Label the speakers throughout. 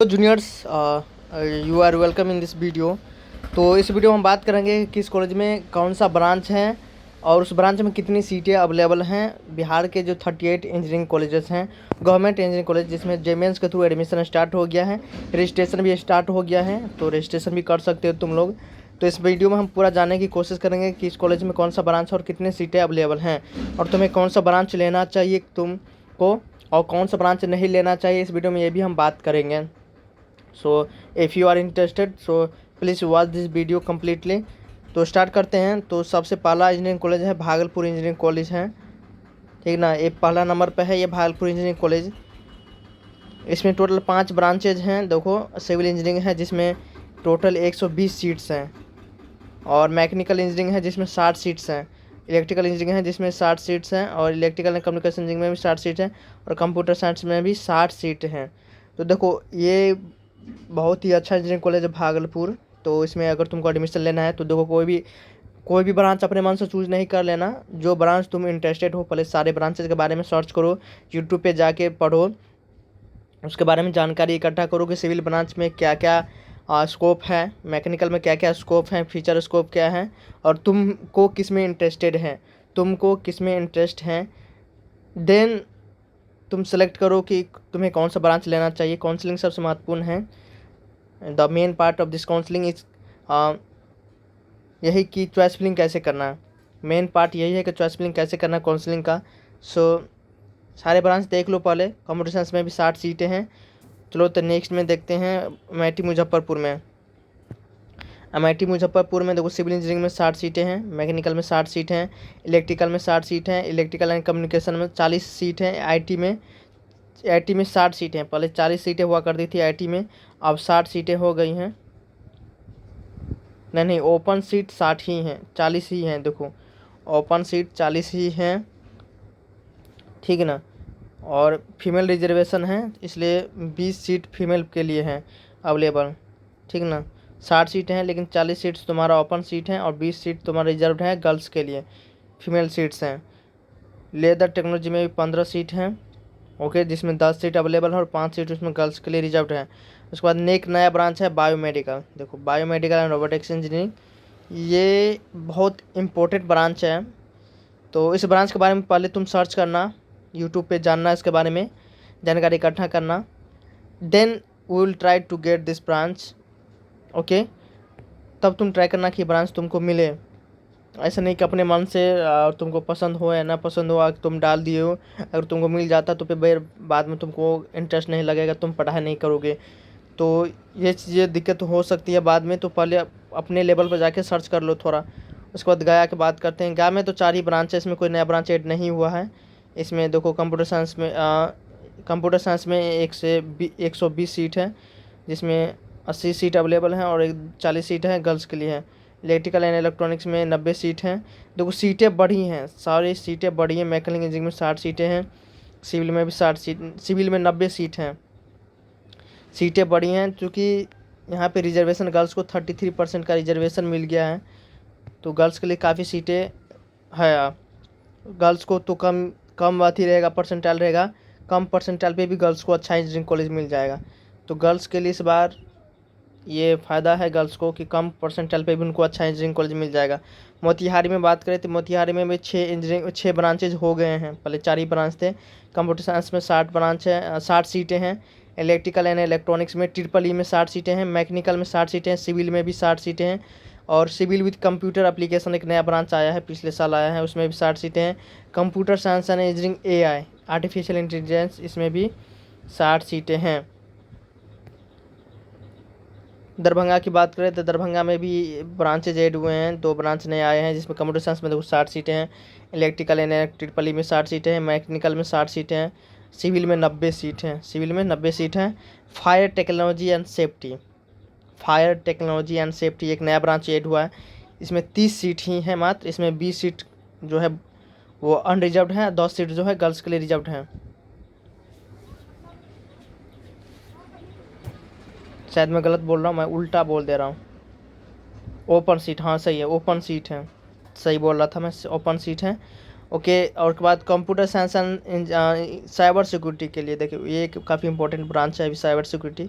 Speaker 1: Juniors, you are welcome in this video. तो इस video में हम बात करेंगे किस कॉलेज में कौन सा ब्रांच है और उस ब्रांच में कितनी सीटें अवेलेबल हैं। बिहार के जो 38 इंजीनियरिंग कॉलेजेस हैं, गवर्नमेंट इंजीनियरिंग कॉलेज, जिसमें जेमेंस के थ्रू एडमिशन स्टार्ट हो गया है, रजिस्ट्रेशन भी स्टार्ट हो गया है, तो रजिस्ट्रेशन भी कर सकते हो तुम लोग। तो इस वीडियो में हम पूरा जानने की कोशिश करेंगे कि इस कॉलेज में कौन सा ब्रांच और कितनी सीटें अवेलेबल हैं और तुम्हें कौन सा ब्रांच लेना चाहिए तुमको और कौन सा ब्रांच नहीं लेना चाहिए। इस वीडियो में ये भी हम बात करेंगे। So if you are interested so please watch this video completely. तो स्टार्ट करते हैं। तो सबसे पहला इंजीनियरिंग कॉलेज है भागलपुर इंजीनियरिंग कॉलेज है, ठीक ना। ये पहला नंबर पे है ये भागलपुर इंजीनियरिंग कॉलेज। इसमें टोटल 5 ब्रांचेज हैं। देखो, सिविल इंजीनियरिंग है जिसमें टोटल 120 सीट्स हैं, और मैकेनिकल इंजीनियरिंग है जिसमें 60 सीट्स हैं, इलेक्ट्रिकल इंजीनियरिंग है जिसमें 60 सीट्स हैं, और इलेक्ट्रिकल एंड कम्युनिकेशन इंजीनियरिंग में भी 60 सीट हैं, और कंप्यूटर साइंस में भी 60 सीट हैं। तो देखो, ये बहुत ही अच्छा इंजीनियरिंग कॉलेज है भागलपुर। तो इसमें अगर तुमको एडमिशन लेना है तो देखो, कोई भी ब्रांच अपने मन से चूज़ नहीं कर लेना। जो ब्रांच तुम इंटरेस्टेड हो, पहले सारे ब्रांचेज के बारे में सर्च करो, यूट्यूब पे जाके पढ़ो, उसके बारे में जानकारी इकट्ठा करो कि सिविल ब्रांच में क्या क्या स्कोप है, मैकेनिकल में क्या क्या स्कोप है, फीचर स्कोप क्या है, और तुमको किस में इंटरेस्टेड है, तुमको किस में इंटरेस्ट है। देन तुम सेलेक्ट करो कि तुम्हें कौन सा ब्रांच लेना चाहिए। काउंसलिंग सबसे महत्वपूर्ण है। The main part of this counselling is यही कि चॉइस फिलिंग कैसे करना है। मेन पार्ट यही है कि चॉइस फिलिंग कैसे करना है काउंसलिंग का। सारे ब्रांच देख लो पहले। कंप्यूटर साइंस में भी 60 सीटें हैं। चलो तो नेक्स्ट में देखते हैं एमआईटी मुजफ्फरपुर में। एमआईटी मुजफ्फरपुर में देखो, सिविल इंजीनियरिंग में 60 सीटें हैं, मैकेनिकल में 60 सीट हैं, इलेक्ट्रिकल में 60 सीट हैं, इलेक्ट्रिकल एंड कम्युनिकेशन में 40 सीट हैं, आईटी में 60 सीटें हैं। पहले 40 सीटें हुआ करती थी आईटी में, अब 60 सीटें हो गई हैं। नहीं, ओपन सीट 60 ही हैं, 40 ही हैं। देखो, ओपन सीट 40 ही हैं, ठीक है ना। और फीमेल रिजर्वेशन है, इसलिए 20 सीट फीमेल के लिए हैं अवेलेबल, ठीक ना। 60 सीटें हैं, लेकिन 40 सीट्स तुम्हारा ओपन सीट हैं और 20 सीट तुम्हारा रिजर्व है गर्ल्स के लिए, फीमेल सीट्स हैं। लेदर टेक्नोलॉजी में भी 15 सीट हैं, ओके, जिसमें 10 सीट अवेलेबल है और 5 सीट उसमें गर्ल्स के लिए रिजर्व है। उसके बाद एक नया ब्रांच है बायोमेडिकल। देखो, बायोमेडिकल एंड रोबोटिक्स इंजीनियरिंग, ये बहुत इम्पोर्टेंट ब्रांच है। तो इस ब्रांच के बारे में पहले तुम सर्च करना, यूट्यूब पे जानना, इसके बारे में जानकारी इकट्ठा करना। Then we will try to get this branch, okay. तब तुम ट्राई करना कि ब्रांच तुमको मिले। ऐसा नहीं कि अपने मन से तुमको पसंद हो या ना पसंद हो तुम डाल दिए हो। अगर तुमको मिल जाता तो फिर बाद में तुमको इंटरेस्ट नहीं लगेगा, तुम पढ़ाई नहीं करोगे, तो ये चीज़ें दिक्कत हो सकती है बाद में। तो पहले अपने लेवल पर जाके सर्च कर लो थोड़ा। उसके बाद गया की बात करते हैं। गया में तो 4 ही ब्रांच है, इसमें कोई नया ब्रांच ऐड नहीं हुआ है। इसमें देखो, कंप्यूटर साइंस में 120 सीट है, जिसमें 80 सीट अवेलेबल हैं और 40 सीट हैं गर्ल्स के लिए हैं। इलेक्ट्रिकल एंड इलेक्ट्रॉनिक्स में 90 सीट हैं। देखो, सीटें बढ़ी हैं, सारी सीटें बढ़ी हैं। मैकेनिकल इंजीनियरिंग में 60 सीटें हैं, सिविल में भी 60 सीट, सिविल में 90 सीट हैं। सीटें बढ़ी हैं क्योंकि यहाँ पे रिजर्वेशन गर्ल्स को 33% का रिजर्वेशन मिल गया है, तो गर्ल्स के लिए काफ़ी सीटें है। गर्ल्स को तो कम बात ही रहेगा, परसेंटाइल रहेगा, कम परसेंटाइल पे भी गर्ल्स को अच्छा इंजीनियरिंग कॉलेज मिल जाएगा। तो गर्ल्स के लिए इस बार ये फ़ायदा है गर्ल्स को कि कम परसेंटाइल पे भी उनको अच्छा इंजीनियरिंग कॉलेज मिल जाएगा। मोतिहारी में बात करें तो मोतिहारी में भी 6 ब्रांचेज हो गए हैं, पहले 4 ही ब्रांच थे। कंप्यूटर साइंस में 60 ब्रांच है, 60 सीटें हैं। इलेक्ट्रिकल एंड इलेक्ट्रॉनिक्स में ट्रिपल ई में 60 सीटें हैं, मैकेनिकल में 60 सीटें हैं, सिविल में भी 60 सीटें हैं, और सिविल विद कंप्यूटर एप्लीकेशन एक नया ब्रांच आया है, पिछले साल आया है, उसमें भी 60 सीटें हैं। Computer science and engineering AI artificial intelligence, इसमें भी 60 सीटें हैं। दरभंगा की बात करें तो दरभंगा में भी ब्रांचेज ऐड हुए हैं, 2 ब्रांच नए आए हैं, जिसमें कंप्यूटर साइंस में देखो 60 सीटें हैं, इलेक्ट्रिकल एंड ट्रिपल ई में 60 सीटें हैं, मैकेनिकल में 60 सीटें हैं, सिविल में 90 सीट हैं, सिविल में 90 सीट हैं। Fire technology and safety, fire technology and safety एक नया ब्रांच ऐड हुआ है, इसमें 30 सीट ही हैं मात्र। इसमें 20 सीट जो है वो अनरिजर्व्ड है, 10 सीट जो है गर्ल्स के लिए रिजर्व्ड हैं। शायद मैं गलत बोल रहा हूँ, मैं उल्टा बोल दे रहा हूँ। ओपन सीट, हाँ सही है, ओपन सीट है, सही बोल रहा था मैं, ओपन सीट है, ओके। और के बाद computer science and cyber security के लिए देखिए, ये एक काफ़ी इंपॉर्टेंट ब्रांच है अभी, साइबर सिक्योरिटी।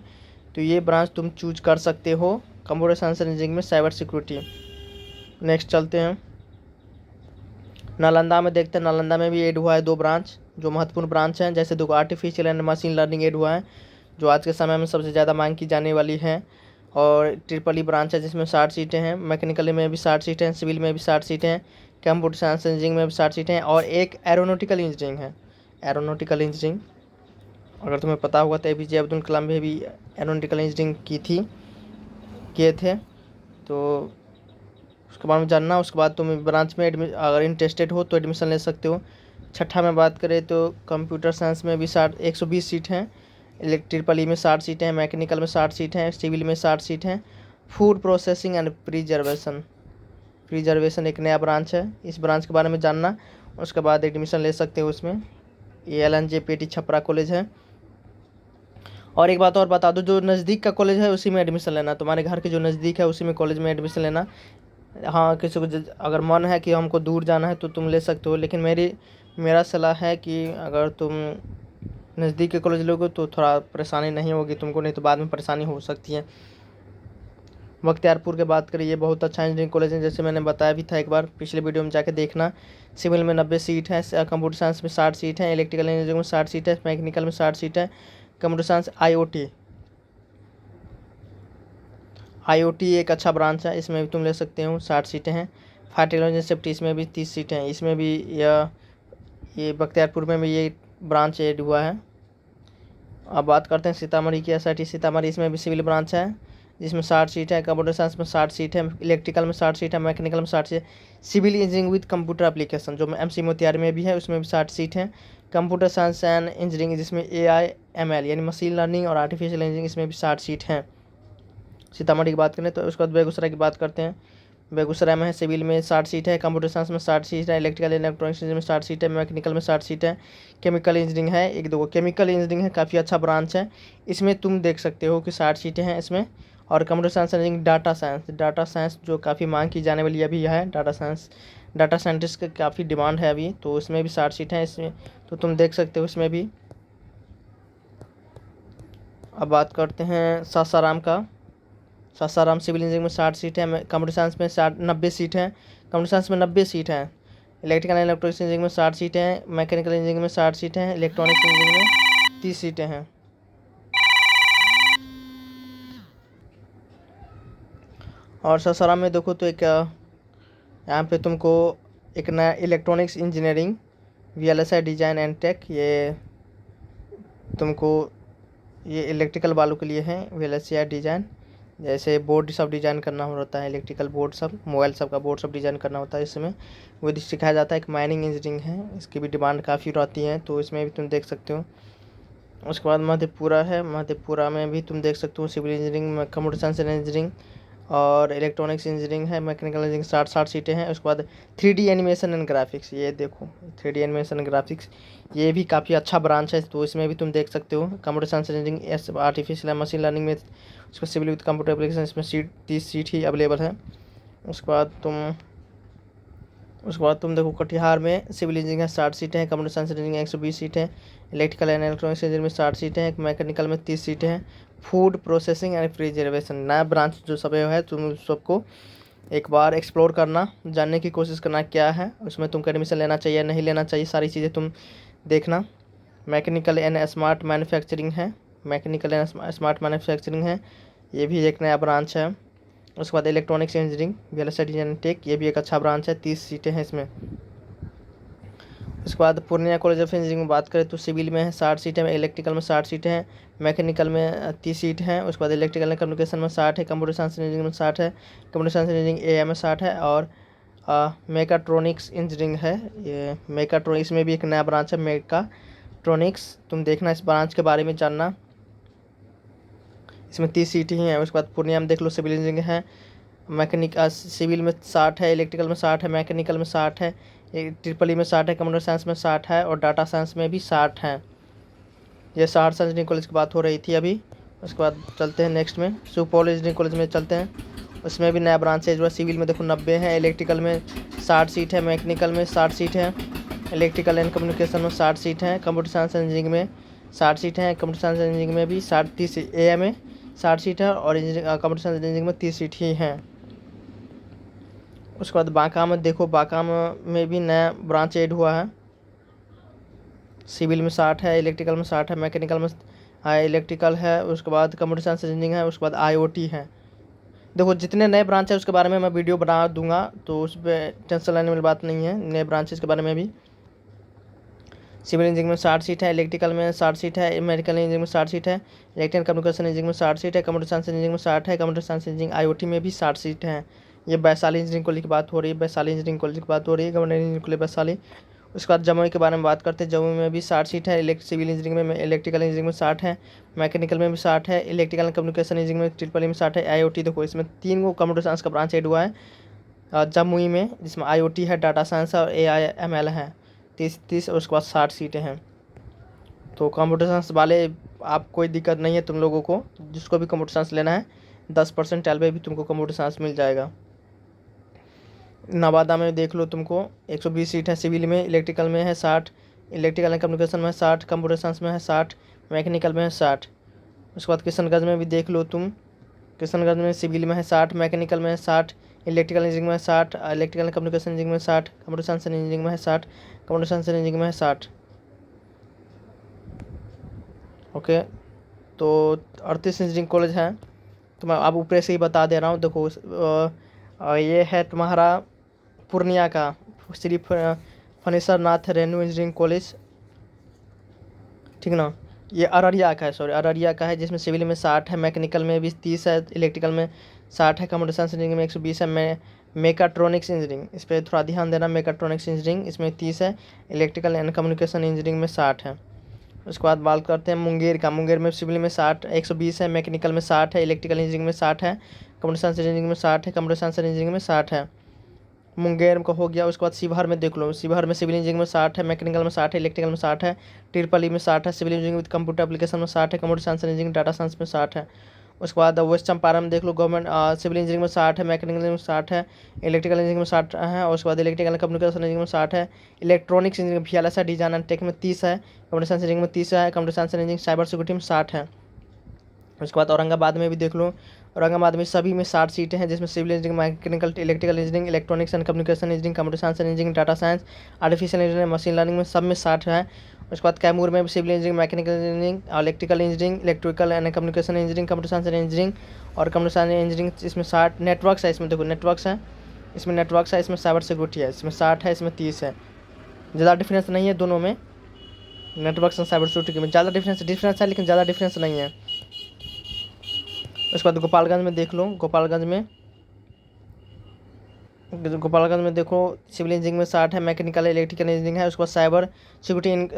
Speaker 1: तो ये ब्रांच तुम चूज कर सकते हो कंप्यूटर साइंस इंजीनियरिंग में साइबर सिक्योरिटी। नेक्स्ट चलते हैं नालंदा में, देखते हैं नालंदा में भी ऐड हुआ है 2 ब्रांच जो महत्वपूर्ण ब्रांच हैं। जैसे देखो artificial and machine learning add हुआ है जो आज के समय में सबसे ज़्यादा मांग की जाने वाली है। और ट्रिपल ई ब्रांच है जिसमें 60 सीटें हैं। मैकेनिकल में भी 60 सीटें हैं, सिविल में भी 60 सीटें हैं, कंप्यूटर साइंस इंजीनियरिंग में भी 60 सीटें हैं, और एक एरोनॉटिकल इंजीनियरिंग है। एरोनॉटिकल इंजीनियरिंग अगर तुम्हें पता होगा तो APJ अब्दुल कलाम ने भी एरोनॉटिकल इंजीनियरिंग किए थे, तो उसके बारे में जानना। उसके बाद तुम ब्रांच में अगर इंटरेस्टेड हो तो एडमिशन ले सकते हो। छठा में बात करें तो कंप्यूटर साइंस में भी 120 सीट हैं, ट्रिपल ई में 60 सीटें हैं, मैकेनिकल में 60 सीट हैं, सिविल में 60 सीट हैं। फूड प्रोसेसिंग एंड प्रिजर्वेशन एक नया ब्रांच है, इस ब्रांच के बारे में जानना, उसके बाद एडमिशन ले सकते हो उसमें। ये LNJ पेटी छपरा कॉलेज है। और एक बात और बता दो, जो नज़दीक का कॉलेज है उसी में एडमिशन लेना, तुम्हारे घर के जो नज़दीक है उसी में कॉलेज में एडमिशन लेना। हाँ, किसी को अगर मन है कि हमको दूर जाना है तो तुम ले सकते हो, लेकिन मेरा सलाह है कि अगर तुम नज़दीक के कॉलेज लोगे तो थोड़ा परेशानी नहीं होगी तुमको, नहीं तो बाद में परेशानी हो सकती है। बख्तियारपुर की बात करें, ये बहुत अच्छा इंजीनियरिंग कॉलेज है, जैसे मैंने बताया भी था एक बार पिछले वीडियो में जाके देखना। सिविल में 90 सीट है, कंप्यूटर साइंस में 60 सीट है, इलेक्ट्रिकल इंजीनियरिंग में 60 सीट है, मैकेनिकल में 60 सीट है, कंप्यूटर साइंस IoT एक अच्छा ब्रांच है, इसमें भी तुम ले सकते हो, 60 सीटें हैं। फायर टेक्नोलॉजी सेफ्टी इसमें भी 30 सीटें हैं, इसमें भी ये बख्तियारपुर में भी ये ब्रांच ऐड हुआ है। अब बात करते हैं सीतामढ़ी की SIT सीतामढ़ी, इसमें भी सिविल ब्रांच है जिसमें 60 सीट है, कंप्यूटर साइंस में 60 सीट है, इलेक्ट्रिकल में 60 सीट है, मैकेनिकल में 60 seat, civil engineering with computer application जो MC मोतिहारी में भी है उसमें भी 60 सीट है, कंप्यूटर साइंस एंड इंजीनियरिंग जिसमें AI ML यानी मशीन लर्निंग और आर्टिफिशियल इंजीनियरिंग इसमें भी 60 सीट हैं सीतामढ़ी की बात करें तो। उसके बाद बेगूसराय की बात करते हैं, बेगूसराय में है सिविल में 60 सीट है, कंप्यूटर साइंस में 60 सीट है, इलेक्ट्रिकल इलेक्ट्रॉनिक्स इंजीनियरिंग में 60 सीट है, मैकेनिकल में 60 सीट है, केमिकल इंजीनियरिंग है एक दो, केमिकल इंजीनियरिंग है काफ़ी अच्छा ब्रांच है, इसमें तुम देख सकते हो कि 60 सीटें हैं इसमें। और computer science engineering data science जो काफ़ी मांग की जाने वाली अभी है, डाटा साइंटिस्ट की काफ़ी डिमांड है अभी, तो उसमें भी 60 सीटें हैं इसमें, तो तुम देख सकते हो इसमें भी। अब बात करते हैं सासाराम सिविल इंजीनियरिंग में 60 सीट है, कंप्यूटर साइंस में 90 सीट हैं, कंप्यूटर साइंस में 90 सीट हैं, इलेक्ट्रिकल एंड इलेक्ट्रॉनिक्स इंजीनियरिंग में 60 सीटें हैं, मैकेनिकल इंजीनियरिंग में 60 सीटें हैं, इलेक्ट्रॉनिक्स इंजीनियरिंग में 30 सीटें हैं। और सासाराम में देखो तो एक यहाँ पे तुमको एक नया electronics engineering VLSI design and tech, ये तुमको ये इलेक्ट्रिकल वालों के लिए है। VLSI डिज़ाइन जैसे बोर्ड सब डिज़ाइन करना होता है, इलेक्ट्रिकल बोर्ड सब, मोबाइल सब का बोर्ड सब डिज़ाइन करना होता है, इसमें वो सिखाया जाता है। एक माइनिंग इंजीनियरिंग है, इसकी भी डिमांड काफ़ी रहती है, तो इसमें भी तुम देख सकते हो। उसके बाद मधेपुरा है, मधेपुरा में भी तुम देख सकते हो civil engineering, computer science engineering और इलेक्ट्रॉनिक्स इंजीनियरिंग है, मैकेनिकल इंजीनियरिंग 60 सीटें हैं। उसके बाद 3D एनिमेशन एंड ग्राफिक्स, ये देखो 3D एनिमेशन एंड ग्राफिक्स ये भी काफ़ी अच्छा ब्रांच है, तो इसमें भी तुम देख सकते हो। Computer science engineering artificial machine learning में उसमें सिविल विद कंप्यूटर एप्लीकेशन इसमें 30 सीट ही अवेलेबल है। उसके बाद तुम देखो कटिहार में सिविल इंजीनियरिंग 60 सीटें हैं, कंप्यूटर साइंस इंजीनियरिंग 120 सीटें हैं, इलेक्ट्रिकल एंड इलेक्ट्रॉनिक्स इंजीनियरिंग में 60 सीटें हैं, मैकेनिकल में 30 सीटें हैं। फूड प्रोसेसिंग एंड प्रिजर्वेशन नया ब्रांच जो सब है, तुम सबको एक बार एक्सप्लोर करना, जानने की कोशिश करना क्या है उसमें, तुमको एडमिशन लेना चाहिए नहीं लेना चाहिए, सारी चीज़ें तुम देखना। मैकेनिकल एंड स्मार्ट मैन्युफैक्चरिंग है, ये भी एक नया ब्रांच है। उसके बाद electronics engineering VLSI design tech, ये भी एक अच्छा ब्रांच है, 30 सीटें हैं इसमें। उसके बाद पूर्णिया कॉलेज ऑफ इंजीनियरिंग में बात करें तो सिविल में है 60 सीटें हैं, इलेक्ट्रिकल में 60 सीटें हैं, मैकेनिकल में 30 सीट हैं। उसके बाद इलेक्ट्रिकल एंड कम्युनिकेशन में 60 है, कंप्यूटर साइंस इंजीनियरिंग में 60 है, कंप्यूटर साइंस इंजीनियरिंग AM में 60 है, और मेकाट्रॉनिक्स इंजीनियरिंग है। ये मेकाट्रॉनिक्स में भी एक नया ब्रांच है मेकाट्रॉनिक्स, तुम देखना इस ब्रांच के बारे में जानना, इसमें 30 सीट ही हैं। उसके बाद पूर्णिया में देख लो सिविल इंजीनियरिंग है, सिविल में 60 है, इलेक्ट्रिकल में 60 है, मैकेनिकल में 60 है, ट्रिपल ई में 60 है, कंप्यूटर साइंस में 60 है, और डाटा साइंस में भी 60 है। ये 60 इंजीनियरिंग कॉलेज की बात हो रही थी अभी। उसके बाद चलते हैं नेक्स्ट में, सुपौल इंजीनियरिंग कॉलेज में चलते हैं, उसमें भी नया ब्रांच है जो सिविल में देखो 90 है, इलेक्ट्रिकल में 60 सीट है, मैकेनिकल में 60 सीट है, इलेक्ट्रिकल एंड कम्युनिकेशन में 60 सीट हैं, कंप्यूटर साइंस इंजीनियरिंग में 60 सीट हैं, कंप्यूटर साइंस इंजीनियरिंग में भी 30 AM में 60 सीट है और कंप्यूटर साइंस इंजीनियरिंग में 30 सीट ही हैं। उसके बाद बांका में देखो, बांका में भी नया ब्रांच ऐड हुआ है। सिविल में 60 है, इलेक्ट्रिकल में 60 है, मैकेनिकल में इलेक्ट्रिकल है, उसके बाद कंप्यूटर साइंस इंजीनियरिंग है, उसके बाद IoT है। देखो जितने नए ब्रांच है उसके बारे में मैं वीडियो बना दूंगा, तो उस पर टेंशन लेने वाली बात नहीं है। नए ब्रांचेस के बारे में भी सिविल इंजीनियरिंग में 60 सीट है, इलेक्ट्रिकल में 60 सीट है, मेडिकल इंजीनियरिंग में 60 सीट है, इलेक्ट्रिकल कम्युनिकेशन इंजीनियरिंग में 60 सीट है, कंप्यूटर साइंस इंजीनियरिंग में 60 है, कंप्यूटर साइंस इंजीनियरिंग IoT में भी 60 सीट हैं। ये वैशाली इंजीनियरिंग कॉलेज की बात हो रही है, वैशाली इंजीनियरिंग कॉलेज की बात हो रही है, गवर्नमेंट इंजीनियरिंग कॉलेज वैशाली। उसके बाद जमुई के बारे में बात करते हैं। जमुई में भी 60 सीट है, सिविल इंजीनियरिंग में, इलेक्ट्रिकल इंजीनियरिंग में 60 है, मैकेनिकल में भी 60 है, इलेक्ट्रिकल कम्युनिकेशन इंजीनियरिंग में ट्रिपल में 60 है, IoT देखो इसमें 3 गो कंप्यूटर साइंस का ब्रांच ऐड हुआ है जमुई में, जिसमें IoT है, डाटा साइंस और AI/ML है 30 और उसके बाद 60 सीटें हैं। तो कंप्यूटर साइंस वाले आप कोई दिक्कत नहीं है तुम लोगों को, जिसको भी कंप्यूटर साइंस लेना है 10% पे भी तुमको कंप्यूटर साइंस मिल जाएगा। नवादा में देख लो, तुमको 120 सीट है, सिविल में, इलेक्ट्रिकल में है 60, इलेक्ट्रिकल एंड कम्युनिकेशन में है 60, कंप्यूटर साइंस में है 60, मैकेनिकल में है 60। उसके बाद किशनगंज में भी देख लो तुम, किशनगंज में सिविल में है 60, मैकेनिकल में है 60, इलेक्ट्रिकल इंजीनियरिंग में है 60, इलेक्ट्रिकल कम्युनिकेशन इंजीनियरिंग में 60, कंप्यूटर साइंस इंजीनियरिंग में है 60, कंप्यूटर साइंस इंजीनियरिंग में है 60। ओके, तो 38 इंजीनियरिंग कॉलेज हैं। तो मैं अब ऊपर से ही बता दे रहा हूँ। देखो ये है तुम्हारा पूर्णिया का श्री फणेश्वर नाथ रेणु इंजीनियरिंग कॉलेज, ठीक ना। ये अररिया का है, सॉरी अररिया का है, जिसमें सिविल में 60 है, मैकेनिकल में भी 30 है, इलेक्ट्रिकल में 60 है, कंप्यूटर साइंस इंजीनियरिंग में 120 है, मेकाट्रॉनिक्स इंजीनियरिंग, इस पर थोड़ा ध्यान देना, मेकाट्रॉनिक्स इंजीनियरिंग इसमें 30 है, इलेक्ट्रिकल एंड कम्युनिकेशन इंजीनियरिंग में 60 है। उसके बाद बात करते हैं मुंगेर का। मुंगेर में सिविल में 60 120 है, मैकेनिकल में 60 है, इलेक्ट्रिकल इंजीनियरिंग में 60 है, कंप्यूटर साइंस इंजीनियरिंग में 60 है, कंप्यूटर साइंस इंजीनियरिंग में 60 है। मुंगेर का हो गया। उसके बाद शिवहर में देख लो, शिवहर में सिविल इंजीनियरिंग में 60 है, मैकेनिकल में 60 है, इलेक्ट्रिकल में 60 है, ट्रिपल में 60 है, civil engineering with computer application में 60 है, computer science engineering data science में 60 है। उसके बाद वेस्ट चंपारण में देख लो, गवर्नमेंट सिविल इंजीनियरिंग में 60 है, मैकेनिकल में 60 है, इलेक्ट्रिकल इंजीनियरिंग में 60 है, और उसके बाद इलेक्ट्रिकल कम्युनिकेशन इंजीनियरिंग में 60 है, electronics engineering VLSI design and tech में 30 है, कंप्यूटर साइंस इंजीनियरिंग में 30 है, computer science engineering cyber security में 60 है। उसके बाद औरंगाबाद में भी देख लो, औरंगाबाद में सभी में 60 सीटें हैं, जिसमें civil engineering, mechanical, electrical engineering, electronics and communication engineering, computer science engineering, data science, artificial engineering, machine learning में सब में 60 है। उसके बाद कैमूर में भी civil engineering, mechanical engineering, electrical engineering, electrical and communication engineering, computer science engineering और computer science engineering इसमें 60। नेटवर्क्स है, इसमें देखो नेटवर्क्स है, इसमें नेटवर्क्स है, इसमें साइबर सिक्योरिटी है, इसमें 60 है, इसमें 30 है। ज़्यादा डिफरेंस नहीं है दोनों में, नेटवर्क्स और साइबर सिक्योरिटी में ज़्यादा डिफरेंस है, लेकिन ज़्यादा डिफरेंस नहीं है। उसके बाद गोपालगंज में देख लो, गोपालगंज में देखो सिविल इंजीनियरिंग में 60 है, मैकेनिकल इलेक्ट्रिकल इंजीनियरिंग है, उसके बाद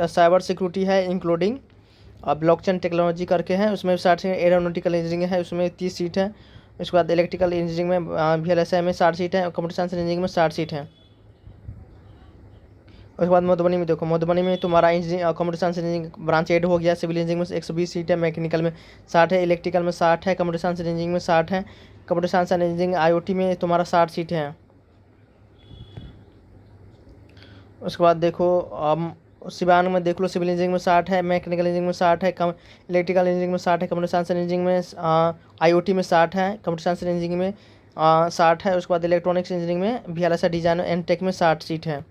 Speaker 1: साइबर सिक्योरिटी है इंक्लूडिंग ब्लॉकचेन टेक्नोलॉजी करके है, उसमें 60 है, एरोनॉटिकल इंजीनियरिंग है, उसमें 30 सीट है। उसके बाद इलेक्ट्रिकल इंजीनियरिंग में VLSI में 60 सीट है, कंप्यूटर साइंस इंजीनियरिंग में 60 सीट है। उसके बाद मधुबनी में देखो, मधुबनी में तुम्हारा engineering computer science engineering branch add हो गया, सिविल इंजीनियरिंग में 120 सीट है, मैकेनिकल में 60 है, इलेक्ट्रिकल में 60 है, कंप्यूटर साइंस इंजीनियरिंग में 60 है, computer science and engineering IoT में तुम्हारा 60 सीट है। उसके बाद देखो सिवान में देख लो, सिविल इंजीनियरिंग में 60 है, मैकेनिकल इंजीनियरिंग में 60 है, इलेक्ट्रिकल इंजीनियरिंग में 60 है, कंप्यूटर साइंस एंड इंजीनियरिंग में IoT में 60 है, कंप्यूटर साइंस एंड इंजीनियरिंग में 60 है। उसके बाद इलेक्ट्रॉनिक्स इंजीनियरिंग में VLSI डिजाइन एंड टेक में 60 सीट है।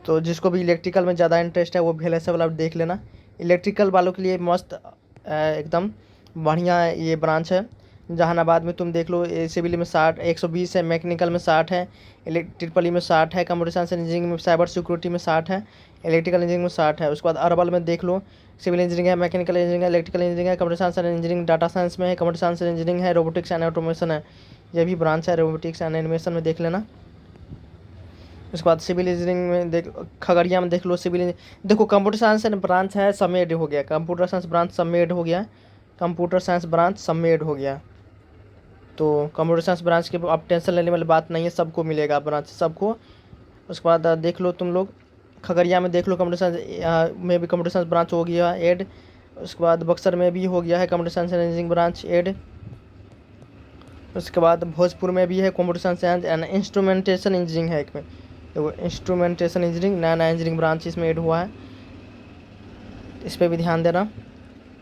Speaker 1: तो जिसको भी इलेक्ट्रिकल में ज़्यादा इंटरेस्ट है वो VLSI वाला देख लेना। इलेक्ट्रिकल वालों के लिए मस्त एकदम बढ़िया ये ब्रांच है। जहानाबाद में तुम देख लो, सिविल में 60 120 है, मैकेनिकल में 60 है, ट्रिपल में 60 है, कंप्यूटर साइंस इंजीनियरिंग में साइबर सिक्योरिटी में 60 है, इलेक्ट्रिकल इंजीनियरिंग में 60 है। उसके बाद अरवल में देख लो, सिविल इंजीनियरिंग है, मैकेनिकल इंजीनियरिंग है, इलेक्ट्रिकल इंजीनियरिंग है, computer science and engineering, data science में है, कंप्यूटर साइंस एंड इंजीनियरिंग है, रोबोटिक्स एंड ऑटोमेशन है, ये भी ब्रांच है रोबोटिक्स एंड एनिमेशन में देख लेना। उसके बाद सिविल इंजीनियरिंग में देख, खगड़िया में देख लो, देखो कंप्यूटर साइंस ब्रांच है सबमेड हो गया, कंप्यूटर साइंस ब्रांच सबमेड हो गया, कंप्यूटर साइंस ब्रांच सबमेड हो गया। तो कंप्यूटर साइंस ब्रांच के अब टेंशन लेने वाली बात नहीं है, सबको मिलेगा ब्रांच सबको। उसके बाद देख लो तुम लोग, खगड़िया में देख लो कंप्यूटर साइंस में भी कंप्यूटर साइंस ब्रांच हो गया ऐड। उसके बाद बक्सर में भी हो गया है computer science and engineering branch add. उसके बाद भोजपुर में भी है computer science and instrumentation engineering है, एक में देखो इंस्ट्रूमेंटेशन इंजीनियरिंग नया इंजीनियरिंग ब्रांच इसमें ऐड हुआ है, इस पर भी ध्यान देना।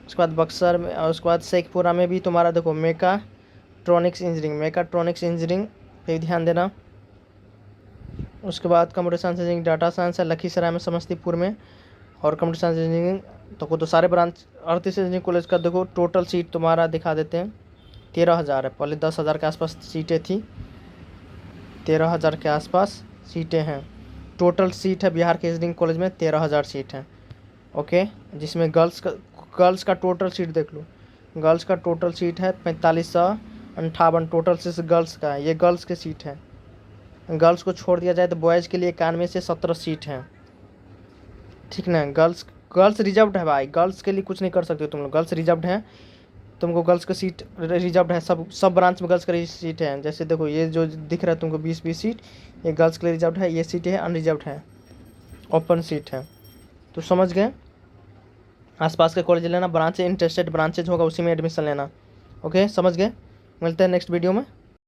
Speaker 1: उसके बाद बक्सर में, और उसके बाद शेखपुरा में भी तुम्हारा देखो मेकाट्रॉनिक्स इंजीनियरिंग पे भी ध्यान देना। उसके बाद computer science engineering data science है लखीसराय में, समस्तीपुर में, और कंप्यूटर साइंस इंजीनियरिंग तो सारे ब्रांच 38 इंजीनियरिंग कॉलेज का देखो टोटल सीट तुम्हारा दिखा देते हैं 13,000 है। पहले 10,000 के आसपास सीटें थी, 13,000 के आसपास सीटें हैं। टोटल सीट है बिहार के इंजीनियरिंग कॉलेज में 13,000 सीट हैं। ओके, जिसमें गर्ल्स का टोटल सीट देख लो, गर्ल्स का टोटल सीट है 4558 टोटल से गर्ल्स का है, ये गर्ल्स की सीट है। गर्ल्स को छोड़ दिया जाए तो बॉयज़ के लिए 91 से 17 सीट हैं, ठीक ना। गर्ल्स रिजर्व्ड है भाई, गर्ल्स के लिए कुछ नहीं कर सकते तुम लोग, गर्ल्स रिजर्व्ड हैं, तुमको गर्ल्स का सीट रिजर्व्ड है। सब ब्रांच में गर्ल्स का सीट है। जैसे देखो ये जो दिख रहा है तुमको 20 सीट, ये गर्ल्स के लिए रिजर्व्ड है, ये सीटें हैं अनरिजर्व्ड है, ओपन सीट है। तो समझ गए, आसपास के कॉलेज लेना, ब्रांच इंटरेस्टेड ब्रांचेज होगा उसी में एडमिशन लेना। ओके, समझ गए। मिलते हैं नेक्स्ट वीडियो में।